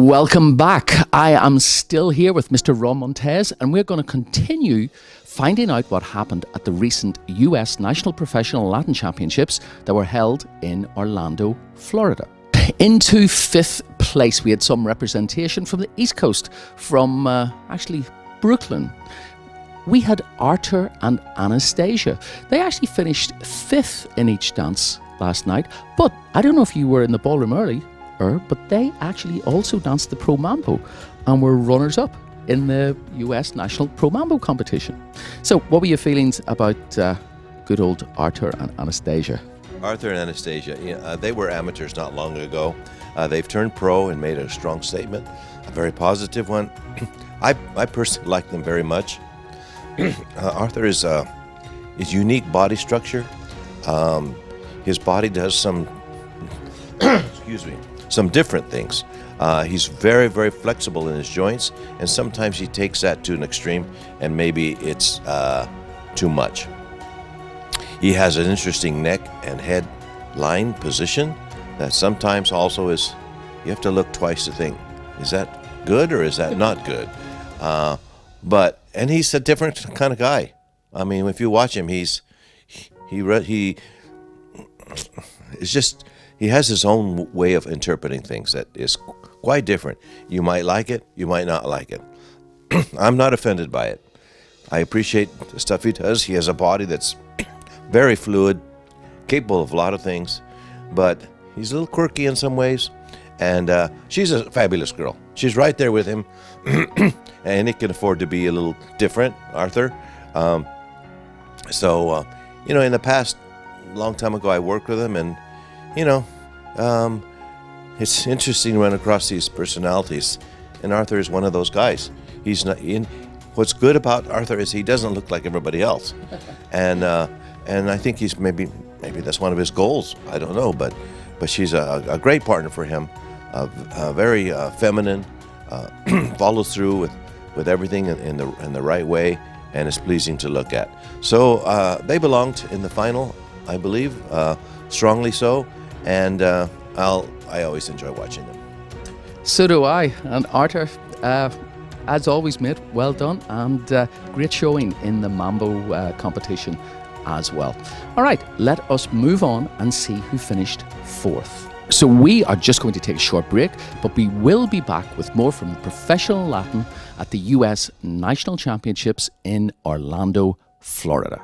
Welcome back. I am still here with Mr. Ron Montez, and we're going to continue finding out what happened at the recent US National Professional Latin Championships that were held in Orlando, Florida. Into fifth place, we had some representation from the East Coast, from actually Brooklyn. We had Artur and Anastasia. They actually finished fifth in each dance last night, but I don't know if you were in the ballroom early, but they actually also danced the Pro Mambo and were runners-up in the US National Pro Mambo competition. So what were your feelings about good old Artur and Anastasia? Artur and Anastasia, they were amateurs not long ago. They've turned pro and made a strong statement, a very positive one. I personally like them very much. Artur is his unique body structure. His body does some, excuse me, some different things. He's very, very flexible in his joints, and sometimes he takes that to an extreme, and maybe it's too much. He has an interesting neck and head line position that sometimes also is, you have to look twice to think, is that good or is that not good? And he's a different kind of guy. I mean, if you watch him, he has his own way of interpreting things that is quite different. You might like it, you might not like it. I'm not offended by it. I appreciate the stuff he does. He has a body that's very fluid, capable of a lot of things, but he's a little quirky in some ways. And she's a fabulous girl. She's right there with him, and he can afford to be a little different, Artur. In the past, a long time ago, I worked with him, and it's interesting to run across these personalities, and Artur is one of those guys. He's not in. What's good about Artur is he doesn't look like everybody else, and I think he's maybe that's one of his goals. I don't know, but she's a great partner for him. Very feminine, follows through with everything in the right way, and is pleasing to look at. So they belonged in the final, I believe, strongly so, and I always enjoy watching them. So do I. And Artur, as always, mate, well done, and great showing in the Mambo competition as well. All right, let us move on and see who finished fourth. So we are just going to take a short break, but we will be back with more from the Professional Latin at the US National Championships in Orlando, Florida.